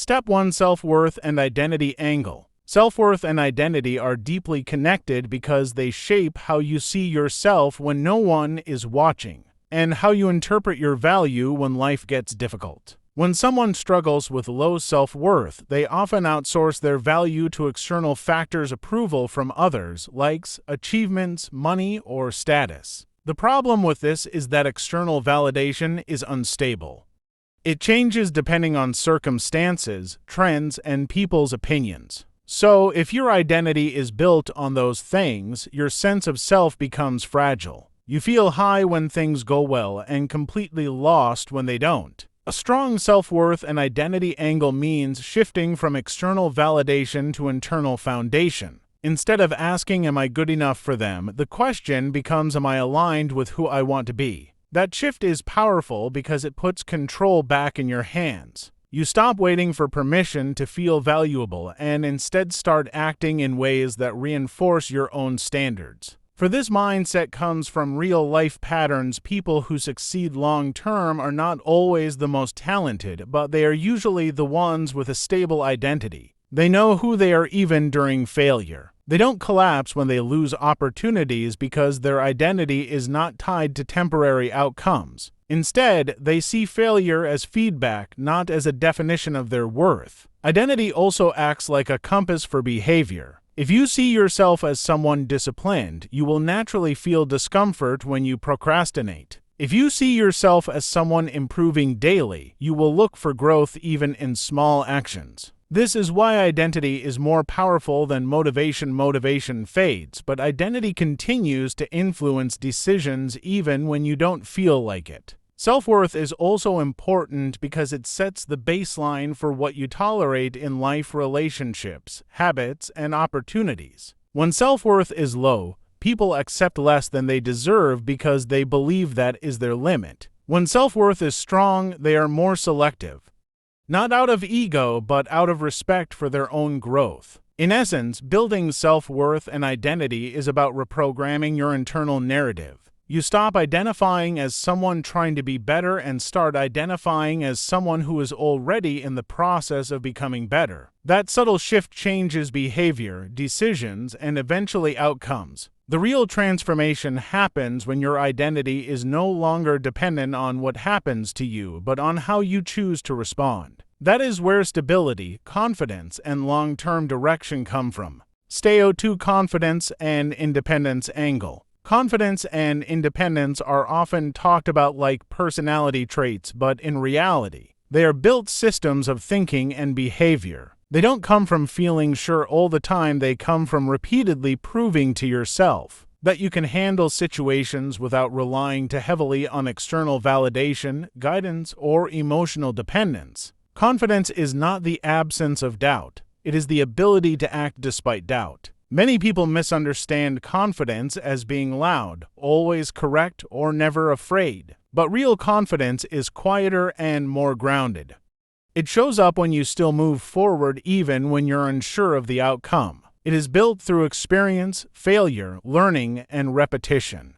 Step 1. Self-worth and identity angle. Self-worth and identity are deeply connected because they shape how you see yourself when no one is watching, and how you interpret your value when life gets difficult. When someone struggles with low self-worth, they often outsource their value to external factors, approval from others, likes, achievements, money, or status. The problem with this is that external validation is unstable. It changes depending on circumstances, trends, and people's opinions. So, if your identity is built on those things, your sense of self becomes fragile. You feel high when things go well and completely lost when they don't. A strong self-worth and identity angle means shifting from external validation to internal foundation. Instead of asking, "Am I good enough for them?" the question becomes, "Am I aligned with who I want to be?" That shift is powerful because it puts control back in your hands. You stop waiting for permission to feel valuable and instead start acting in ways that reinforce your own standards. For this mindset comes from real-life patterns. People who succeed long-term are not always the most talented, but they are usually the ones with a stable identity. They know who they are even during failure. They don't collapse when they lose opportunities because their identity is not tied to temporary outcomes. Instead, they see failure as feedback, not as a definition of their worth. Identity also acts like a compass for behavior. If you see yourself as someone disciplined, you will naturally feel discomfort when you procrastinate. If you see yourself as someone improving daily, you will look for growth even in small actions. This is why identity is more powerful than motivation. Motivation fades, but identity continues to influence decisions even when you don't feel like it. Self-worth is also important because it sets the baseline for what you tolerate in life, relationships, habits, and opportunities. When self-worth is low, people accept less than they deserve because they believe that is their limit. When self-worth is strong, they are more selective. Not out of ego, but out of respect for their own growth. In essence, building self-worth and identity is about reprogramming your internal narrative. You stop identifying as someone trying to be better and start identifying as someone who is already in the process of becoming better. That subtle shift changes behavior, decisions, and eventually outcomes. The real transformation happens when your identity is no longer dependent on what happens to you, but on how you choose to respond. That is where stability, confidence, and long-term direction come from. Stay 2. Confidence and independence angle. Confidence and independence are often talked about like personality traits, but in reality, they are built systems of thinking and behavior. They don't come from feeling sure all the time, they come from repeatedly proving to yourself that you can handle situations without relying too heavily on external validation, guidance, or emotional dependence. Confidence is not the absence of doubt, it is the ability to act despite doubt. Many people misunderstand confidence as being loud, always correct, or never afraid. But real confidence is quieter and more grounded. It shows up when you still move forward even when you're unsure of the outcome. It is built through experience, failure, learning, and repetition.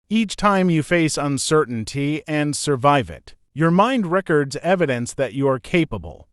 Each time you face uncertainty and survive it, your mind records evidence that you are capable.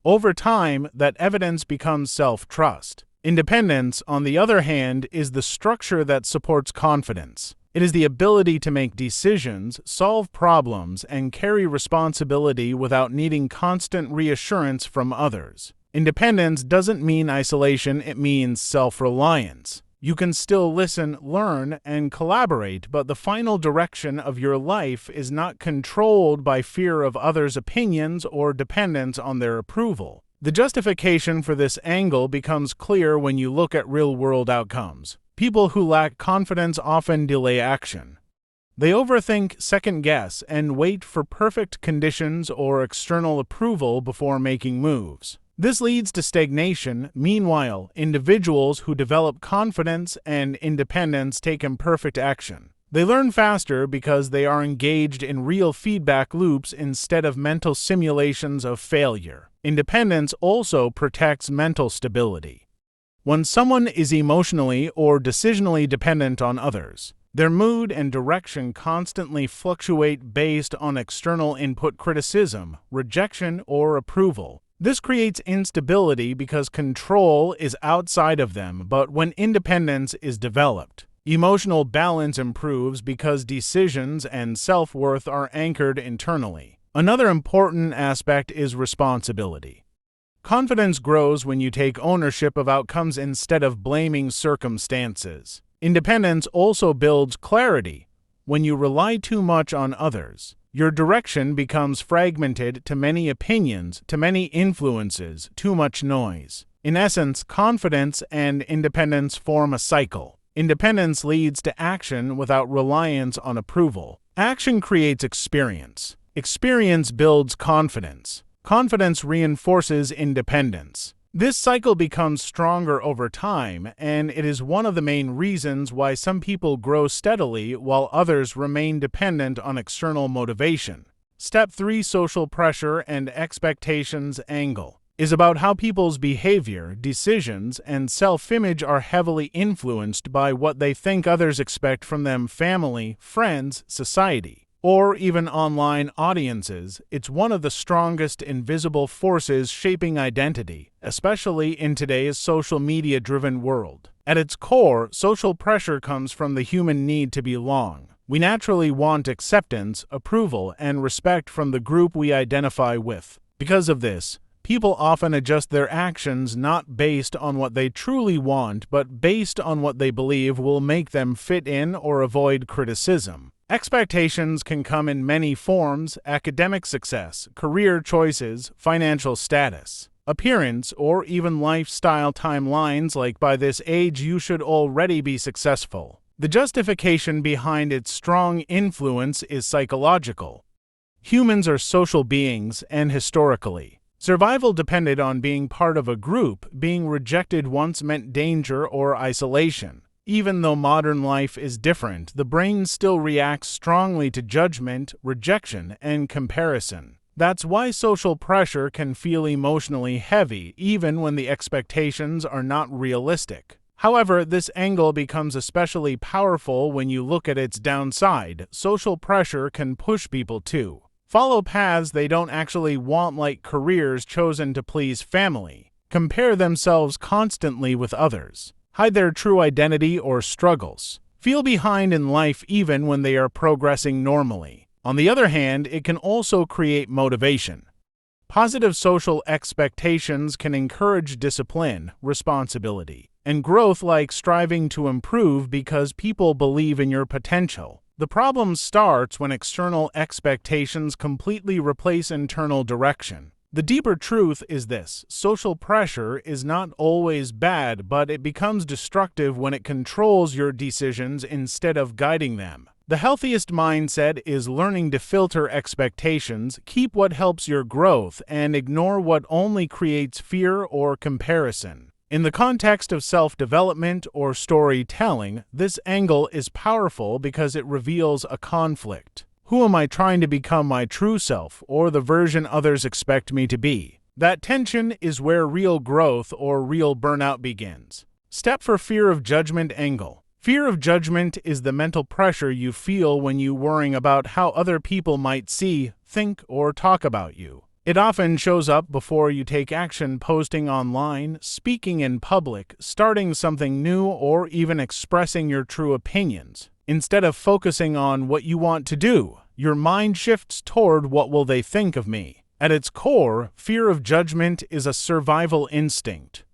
Over time, that evidence becomes self-trust. Independence, on the other hand, is the structure that supports confidence. It is the ability to make decisions, solve problems, and carry responsibility without needing constant reassurance from others. Independence doesn't mean isolation, it means self-reliance. You can still listen, learn, and collaborate, but the final direction of your life is not controlled by fear of others' opinions or dependence on their approval. The justification for this angle becomes clear when you look at real-world outcomes. People who lack confidence often delay action. They overthink, second-guess, and wait for perfect conditions or external approval before making moves. This leads to stagnation. Meanwhile, individuals who develop confidence and independence take imperfect action. They learn faster because they are engaged in real feedback loops instead of mental simulations of failure. Independence also protects mental stability. When someone is emotionally or decisionally dependent on others, their mood and direction constantly fluctuate based on external input, criticism, rejection, or approval. This creates instability because control is outside of them, but when independence is developed, emotional balance improves because decisions and self-worth are anchored internally. Another important aspect is responsibility. Confidence grows when you take ownership of outcomes instead of blaming circumstances. Independence also builds clarity. When you rely too much on others, your direction becomes fragmented to many opinions, to many influences, too much noise. In essence, confidence and independence form a cycle. Independence leads to action without reliance on approval. Action creates experience. Experience builds confidence. Confidence reinforces independence. This cycle becomes stronger over time, and it is one of the main reasons why some people grow steadily while others remain dependent on external motivation. Step 3: Social pressure and expectations angle is about how people's behavior, decisions, and self-image are heavily influenced by what they think others expect from them: family, friends, society, or even online audiences. It's one of the strongest invisible forces shaping identity, especially in today's social media-driven world. At its core, social pressure comes from the human need to belong. We naturally want acceptance, approval, and respect from the group we identify with. Because of this, people often adjust their actions not based on what they truly want, but based on what they believe will make them fit in or avoid criticism. Expectations can come in many forms: academic success, career choices, financial status, appearance, or even lifestyle timelines like "by this age you should already be successful." The justification behind its strong influence is psychological. Humans are social beings, and historically, survival depended on being part of a group. Being rejected once meant danger or isolation. Even though modern life is different, the brain still reacts strongly to judgment, rejection, and comparison. That's why social pressure can feel emotionally heavy, even when the expectations are not realistic. However, this angle becomes especially powerful when you look at its downside. Social pressure can push people to follow paths they don't actually want, like careers chosen to please family, compare themselves constantly with others, hide their true identity or struggles, feel behind in life even when they are progressing normally. On the other hand, it can also create motivation. Positive social expectations can encourage discipline, responsibility, and growth, like striving to improve because people believe in your potential. The problem starts when external expectations completely replace internal direction. The deeper truth is this: social pressure is not always bad, but it becomes destructive when it controls your decisions instead of guiding them. The healthiest mindset is learning to filter expectations, keep what helps your growth, and ignore what only creates fear or comparison. In the context of self-development or storytelling, this angle is powerful because it reveals a conflict. Who am I trying to become, my true self, or the version others expect me to be? That tension is where real growth or real burnout begins. Step for fear of judgment angle. Fear of judgment is the mental pressure you feel when you worry about how other people might see, think, or talk about you. It often shows up before you take action: posting online, speaking in public, starting something new, or even expressing your true opinions. Instead of focusing on what you want to do, your mind shifts toward "what will they think of me?" At its core, fear of judgment is a survival instinct.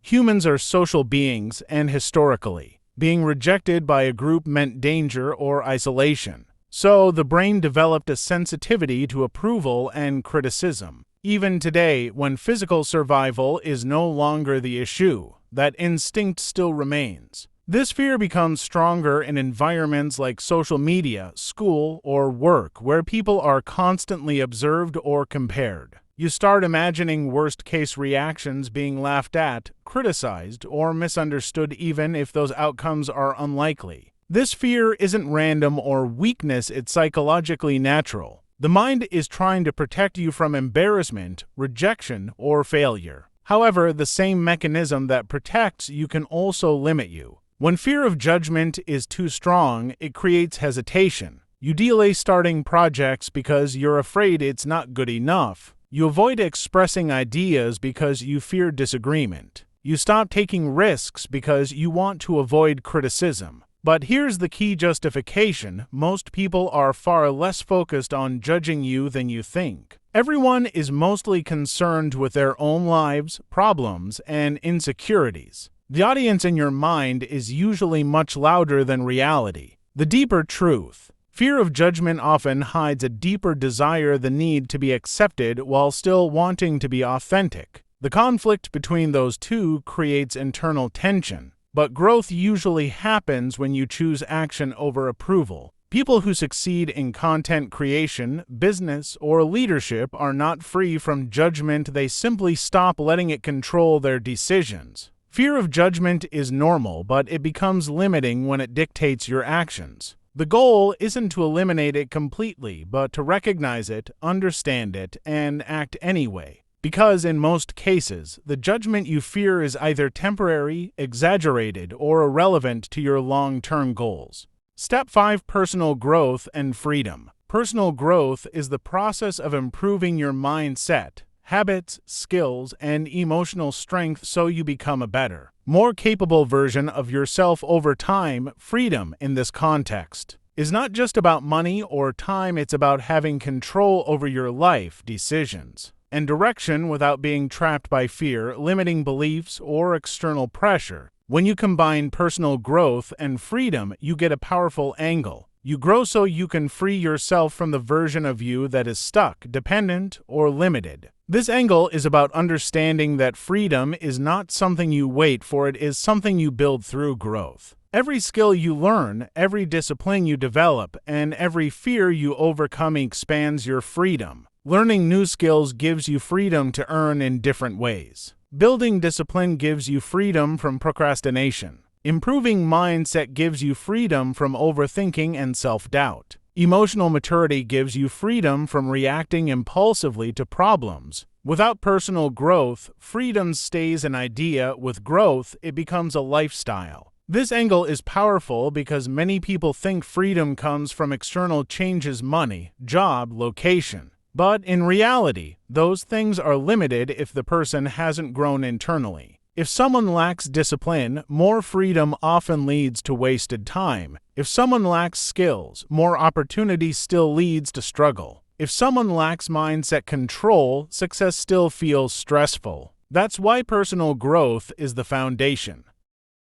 Humans are social beings, and historically, being rejected by a group meant danger or isolation. So the brain developed a sensitivity to approval and criticism. Even today, when physical survival is no longer the issue, that instinct still remains. This fear becomes stronger in environments like social media, school, or work, where people are constantly observed or compared. You start imagining worst-case reactions: being laughed at, criticized, or misunderstood, even if those outcomes are unlikely. This fear isn't random or weakness, it's psychologically natural. The mind is trying to protect you from embarrassment, rejection, or failure. However, the same mechanism that protects you can also limit you. When fear of judgment is too strong, it creates hesitation. You delay starting projects because you're afraid it's not good enough. You avoid expressing ideas because you fear disagreement. You stop taking risks because you want to avoid criticism. But here's the key justification: most people are far less focused on judging you than you think. Everyone is mostly concerned with their own lives, problems, and insecurities. The audience in your mind is usually much louder than reality. The deeper truth. Fear of judgment often hides a deeper desire, the need to be accepted while still wanting to be authentic. The conflict between those two creates internal tension. But growth usually happens when you choose action over approval. People who succeed in content creation, business, or leadership are not free from judgment. They simply stop letting it control their decisions. Fear of judgment is normal, but it becomes limiting when it dictates your actions. The goal isn't to eliminate it completely, but to recognize it, understand it, and act anyway. Because in most cases, the judgment you fear is either temporary, exaggerated, or irrelevant to your long-term goals. Step 5: Personal growth and freedom. Personal growth is the process of improving your mindset, habits, skills, and emotional strength so you become a better, more capable version of yourself over time. Freedom in this context is not just about money or time, it's about having control over your life, decisions, and direction without being trapped by fear, limiting beliefs, or external pressure. When you combine personal growth and freedom, you get a powerful angle. You grow so you can free yourself from the version of you that is stuck, dependent, or limited. This angle is about understanding that freedom is not something you wait for, it is something you build through growth. Every skill you learn, every discipline you develop, and every fear you overcome expands your freedom. Learning new skills gives you freedom to earn in different ways. Building discipline gives you freedom from procrastination. Improving mindset gives you freedom from overthinking and self-doubt. Emotional maturity gives you freedom from reacting impulsively to problems. Without personal growth, freedom stays an idea. With growth, it becomes a lifestyle. This angle is powerful because many people think freedom comes from external changes: money, job, location. But in reality, those things are limited if the person hasn't grown internally. If someone lacks discipline, more freedom often leads to wasted time. If someone lacks skills, more opportunity still leads to struggle. If someone lacks mindset control, success still feels stressful. That's why personal growth is the foundation.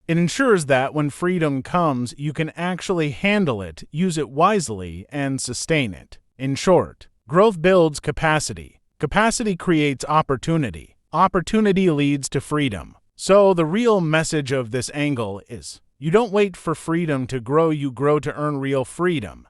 It ensures that when freedom comes, you can actually handle it, use it wisely, and sustain it. In short, growth builds capacity. Capacity creates opportunity. Opportunity leads to freedom. So the real message of this angle is, you don't wait for freedom to grow, you grow to earn real freedom.